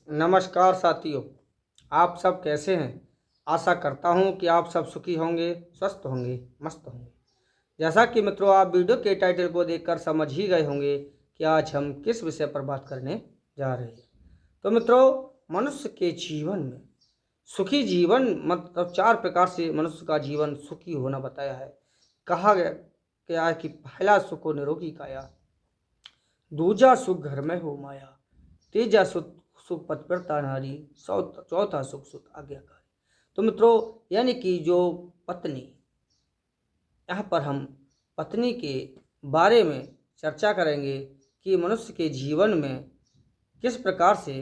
नमस्कार साथियों, आप सब कैसे हैं। आशा करता हूं कि आप सब सुखी होंगे, स्वस्थ होंगे, मस्त होंगे। जैसा कि मित्रों आप वीडियो के टाइटल को देखकर समझ ही गए होंगे कि आज हम किस विषय पर बात करने जा रहे हैं। तो मित्रों, मनुष्य के जीवन में सुखी जीवन मतलब 4 प्रकार से मनुष्य का जीवन सुखी होना बताया है। कहा गया है कि पहला सुख हो निरोगी काया, दूजा सुख घर में हो माया, तीजा सुख पतिव्रता नारी, चौथा सुख सुख आज्ञाकारी। तो मित्रों, यानी कि जो पत्नी, यहाँ पर हम पत्नी के बारे में चर्चा करेंगे कि मनुष्य के जीवन में किस प्रकार से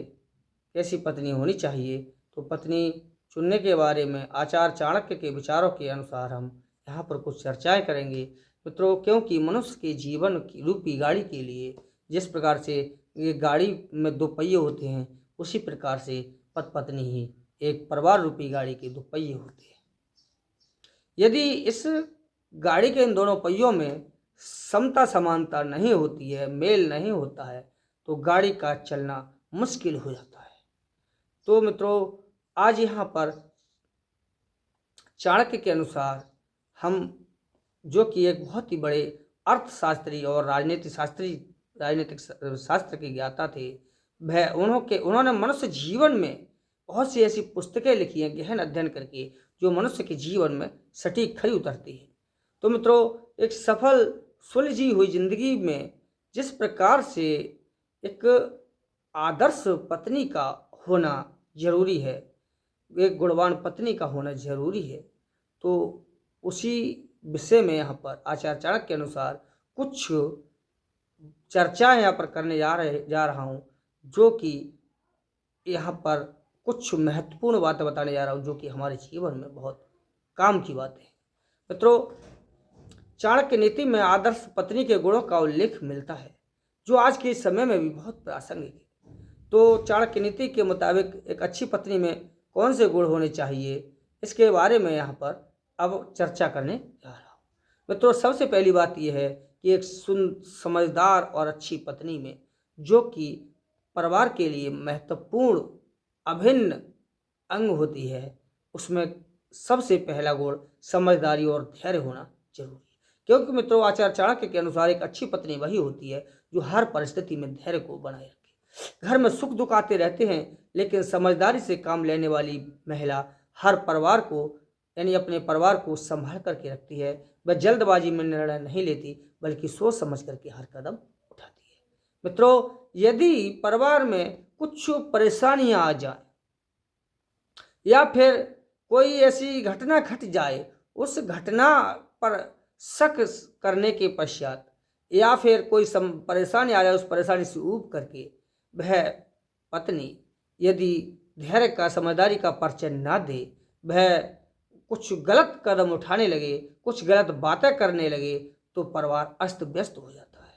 कैसी पत्नी होनी चाहिए। तो पत्नी चुनने के बारे में आचार्य चाणक्य के विचारों के अनुसार हम यहाँ पर कुछ चर्चाएं करेंगे मित्रों, क्योंकि मनुष्य के जीवन की रूपी गाड़ी के लिए जिस प्रकार से ये गाड़ी में 2 पहिए होते हैं, उसी प्रकार से पति पत्नी ही एक परिवार रूपी गाड़ी के 2 पहिए होते हैं। यदि इस गाड़ी के इन दोनों पहियों में समता समानता नहीं होती है, मेल नहीं होता है, तो गाड़ी का चलना मुश्किल हो जाता है। तो मित्रों, आज यहाँ पर चाणक्य के अनुसार हम, जो कि एक बहुत ही बड़े अर्थशास्त्री और राजनीतिक शास्त्र के ज्ञाता थे, वह उन्होंने मनुष्य जीवन में बहुत सी ऐसी पुस्तकें लिखी हैं गहन अध्ययन करके, जो मनुष्य के जीवन में सटीक खरी उतरती है। तो मित्रों, एक सफल सुलझी हुई जिंदगी में जिस प्रकार से एक आदर्श पत्नी का होना जरूरी है, एक गुणवान पत्नी का होना जरूरी है, तो उसी विषय में यहाँ पर आचार्य चाणक्य के अनुसार कुछ चर्चाएं यहाँ पर करने जा रहा हूँ, जो कि यहाँ पर कुछ महत्वपूर्ण बातें बताने जा रहा हूँ, जो कि हमारे जीवन में बहुत काम की बातें हैं। मित्रों, चाणक्य नीति में आदर्श पत्नी के गुणों का उल्लेख मिलता है, जो आज के समय में भी बहुत प्रासंगिक है। तो चाणक्य नीति के मुताबिक एक अच्छी पत्नी में कौन से गुण होने चाहिए, इसके बारे में यहाँ पर अब चर्चा करने जा रहा हूँ। मित्रों, सबसे पहली बात यह है कि एक समझदार और अच्छी पत्नी में, जो कि परिवार के लिए महत्वपूर्ण अभिन्न अंग होती है, उसमें सबसे पहला गुण समझदारी और धैर्य होना जरूरी है। क्योंकि मित्रों, आचार्य चाणक्य के अनुसार एक अच्छी पत्नी वही होती है जो हर परिस्थिति में धैर्य को बनाए रखे। घर में सुख दुख आते रहते हैं, लेकिन समझदारी से काम लेने वाली महिला हर परिवार को, यानी अपने परिवार को संभाल करके रखती है। वह जल्दबाजी में निर्णय नहीं लेती, बल्कि सोच समझ करके हर कदम उठाती है। मित्रों, यदि परिवार में कुछ परेशानियां आ जाए या फिर कोई ऐसी घटना घट जाए, उस घटना पर शक करने के पश्चात या फिर कोई परेशानी आ जाए, उस परेशानी से ऊब करके वह पत्नी यदि धैर्य का, समझदारी का परिचय ना दे, वह कुछ गलत कदम उठाने लगे, कुछ गलत बातें करने लगे, तो परिवार अस्त व्यस्त हो जाता है।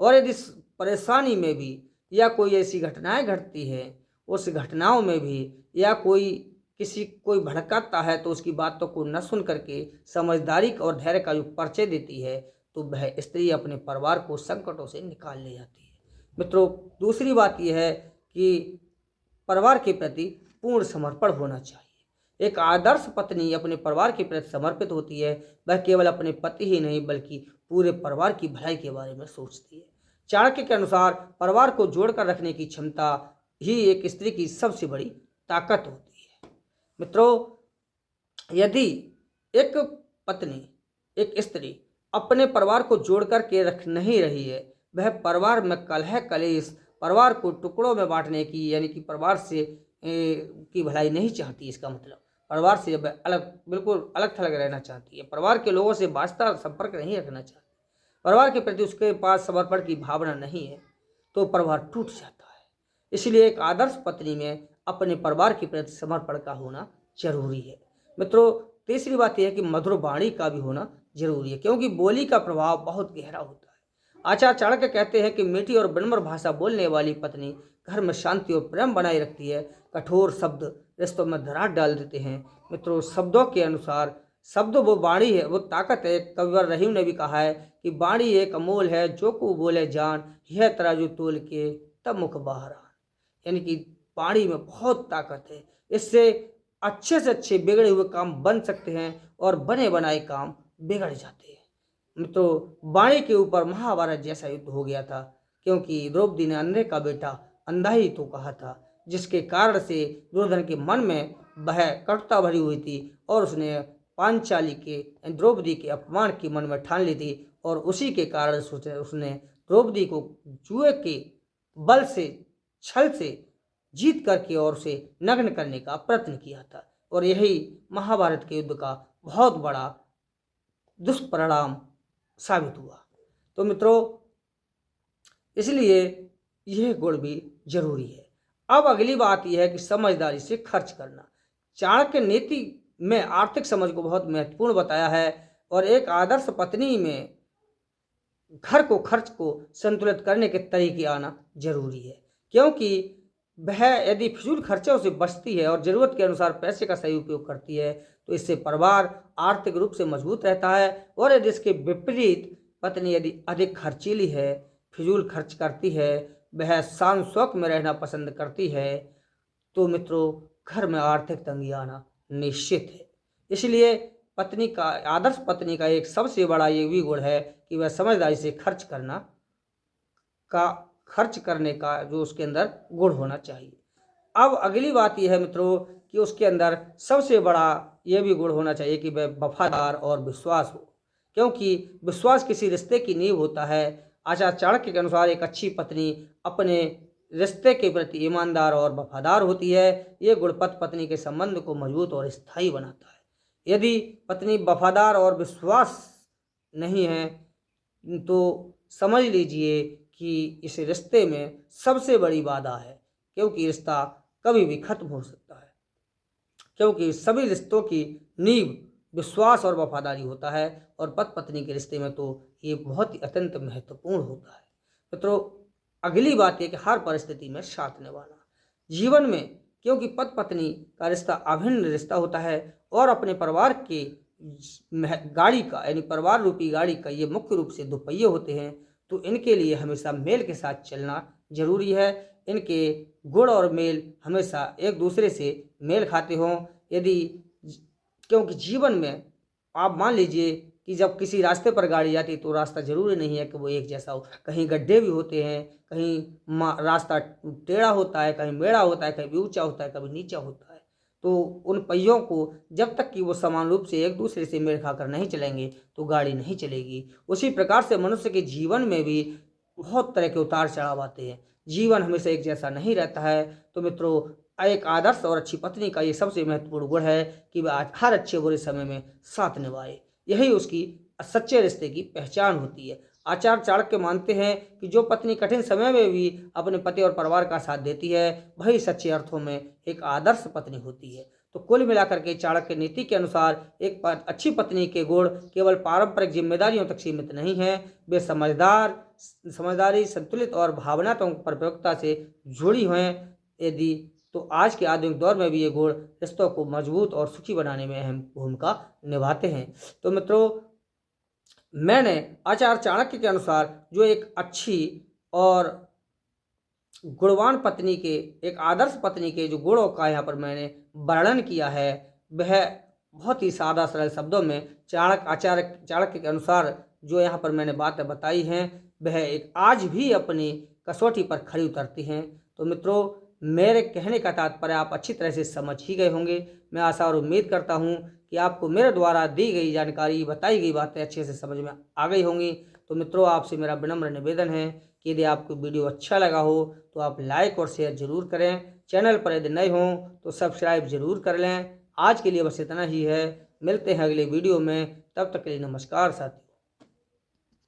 और यदि परेशानी में भी या कोई ऐसी घटनाएं घटती है, उस घटनाओं में भी या कोई भड़काता है, तो उसकी बातों को न सुन करके समझदारी और धैर्य का जो परिचय देती है, तो वह स्त्री अपने परिवार को संकटों से निकाल ले जाती है। मित्रों, दूसरी बात यह है कि परिवार के प्रति पूर्ण समर्पण होना चाहिए। एक आदर्श पत्नी अपने परिवार के प्रति समर्पित होती है। वह केवल अपने पति ही नहीं, बल्कि पूरे परिवार की भलाई के बारे में सोचती है। चाणक्य के अनुसार परिवार को जोड़कर रखने की क्षमता ही एक स्त्री की सबसे बड़ी ताकत होती है। मित्रों, यदि एक पत्नी, एक स्त्री अपने परिवार को जोड़ करके रख नहीं रही है, वह परिवार में कलह कलेश, परिवार को टुकड़ों में बांटने की, यानी कि परिवार से की भलाई नहीं चाहती। इसका मतलब परिवार से वह बिल्कुल अलग थलग रहना चाहती है। परिवार के लोगों से वास्ता संपर्क नहीं रखना चाहती। परिवार के प्रति उसके पास समर्पण की भावना नहीं है, तो परिवार टूट जाता है। इसलिए एक आदर्श पत्नी में अपने परिवार के प्रति समर्पण का होना जरूरी है। मित्रों, तीसरी बात यह है कि मधुर वाणी का भी होना जरूरी है, क्योंकि बोली का प्रभाव बहुत गहरा होता है। आचार्य चाणक्य कहते हैं कि मीठी और विनम्र भाषा बोलने वाली पत्नी घर में शांति और प्रेम बनाए रखती है। कठोर शब्द रिश्तों में दरार डाल देते हैं। मित्रों, शब्दों के अनुसार शब्द वो वाणी है, वो ताकत है। कविवर रहीम ने भी कहा है कि वाणी एक अमोल है, जो को बोले जान, यह तराजू तोल के तब मुख बाहर आन। यानी कि वाणी में बहुत ताकत है। इससे अच्छे से अच्छे बिगड़े हुए काम बन सकते हैं और बने बनाए काम बिगड़ जाते हैं। तो वाणी के ऊपर महाभारत जैसा युद्ध हो गया था, क्योंकि द्रौपदी ने अंधे का बेटा अंधा ही तो कहा था, जिसके कारण से दुर्योधन के मन में वह कटुता भरी हुई थी और उसने पांचाली के द्रौपदी के अपमान की मन में ठान ली थी और उसी के कारण उसने द्रौपदी को जुए के बल से, छल से जीत करके और उसे नग्न करने का प्रयत्न किया था। और यही महाभारत के युद्ध का बहुत बड़ा दुष्परिणाम साबित हुआ। तो मित्रों, इसलिए यह गुण भी जरूरी है। अब अगली बात यह है कि समझदारी से खर्च करना। चाणक्य नीति में आर्थिक समझ को बहुत महत्वपूर्ण बताया है और एक आदर्श पत्नी में घर को खर्च को संतुलित करने के तरीके आना जरूरी है, क्योंकि वह यदि फिजूल खर्चों से बचती है और ज़रूरत के अनुसार पैसे का सही उपयोग करती है तो इससे परिवार आर्थिक रूप से मजबूत रहता है। और यदि इसके विपरीत पत्नी यदि अधिक खर्चीली है, फिजूल खर्च करती है, वह शान शौक में रहना पसंद करती है, तो मित्रों घर में आर्थिक तंगी आना निश्चित है। इसलिए पत्नी का, आदर्श पत्नी का एक सबसे बड़ा ये भी गुण है कि वह समझदारी से खर्च करने का जो उसके अंदर गुण होना चाहिए। अब अगली बात यह है मित्रों कि उसके अंदर सबसे बड़ा यह भी गुण होना चाहिए कि वह वफादार और विश्वास हो, क्योंकि विश्वास किसी रिश्ते की नींव होता है। आचार्य चाणक्य के अनुसार एक अच्छी पत्नी अपने रिश्ते के प्रति ईमानदार और वफादार होती है। ये गुण पति पत्नी के संबंध को मजबूत और स्थायी बनाता है। यदि पत्नी वफादार और विश्वास नहीं है तो समझ लीजिए कि इस रिश्ते में सबसे बड़ी बाधा है, क्योंकि रिश्ता कभी भी खत्म हो सकता है, क्योंकि सभी रिश्तों की नींव विश्वास और वफादारी होता है और पति पत्नी के रिश्ते में तो ये बहुत ही अत्यंत महत्वपूर्ण होता है। मित्रों, अगली बात है कि हर परिस्थिति में साथ निभाना। जीवन में क्योंकि पति पत्नी का रिश्ता अभिन्न रिश्ता होता है और अपने परिवार के गाड़ी का, यानी परिवार रूपी गाड़ी का ये मुख्य रूप से दो पहिए होते हैं, तो इनके लिए हमेशा मेल के साथ चलना जरूरी है। इनके गुण और मेल हमेशा एक दूसरे से मेल खाते हों। यदि, क्योंकि जीवन में आप मान लीजिए कि जब किसी रास्ते पर गाड़ी जाती तो रास्ता जरूरी नहीं है कि वो एक जैसा हो, कहीं गड्ढे भी होते हैं, कहीं रास्ता टेढ़ा होता है, कहीं मेड़ा होता है, कभी ऊंचा होता है, कभी नीचा होता है। तो उन पहियों को जब तक कि वो समान रूप से एक दूसरे से मेल खाकर नहीं चलेंगे तो गाड़ी नहीं चलेगी। उसी प्रकार से मनुष्य के जीवन में भी बहुत तरह के उतार चढ़ाव आते हैं, जीवन हमेशा एक जैसा नहीं रहता है। तो मित्रों, एक आदर्श और अच्छी पत्नी का ये सबसे महत्वपूर्ण गुण है कि वह हर अच्छे बुरे समय में साथ निभाए। यही उसकी सच्चे रिश्ते की पहचान होती है। आचार्य चाणक्य मानते हैं कि जो पत्नी कठिन समय में भी अपने पति और परिवार का साथ देती है वही सच्चे अर्थों में एक आदर्श पत्नी होती है। तो कुल मिलाकर के चाणक्य नीति के अनुसार एक अच्छी पत्नी के गुण केवल पारंपरिक जिम्मेदारियों तक सीमित नहीं है, वे समझदारी, संतुलित और भावनात्मक परिपक्वता से जुड़ी हुई यदि तो आज के आधुनिक दौर में भी ये गुण रिश्तों को मजबूत और सुखी बनाने में अहम भूमिका निभाते हैं। तो मित्रों, मैंने आचार्य चाणक्य के अनुसार जो एक अच्छी और गुणवान पत्नी के, एक आदर्श पत्नी के जो गुणों का यहाँ पर मैंने वर्णन किया है, वह बहुत ही सादा सरल शब्दों में आचार्य चाणक्य के अनुसार जो यहाँ पर मैंने बातें बताई हैं वह एक आज भी अपनी कसौटी पर खरी उतरती हैं। तो मित्रों, मेरे कहने का तात्पर्य आप अच्छी तरह से समझ ही गए होंगे। मैं आशा और उम्मीद करता हूँ कि आपको मेरे द्वारा दी गई जानकारी, बताई गई बातें अच्छे से समझ में आ गई होंगी। तो मित्रों, आपसे मेरा विनम्र निवेदन है कि यदि आपको वीडियो अच्छा लगा हो तो आप लाइक और शेयर जरूर करें। चैनल पर यदि नए हों तो सब्सक्राइब जरूर कर लें। आज के लिए बस इतना ही है, मिलते हैं अगले वीडियो में, तब तक के लिए नमस्कार साथियों।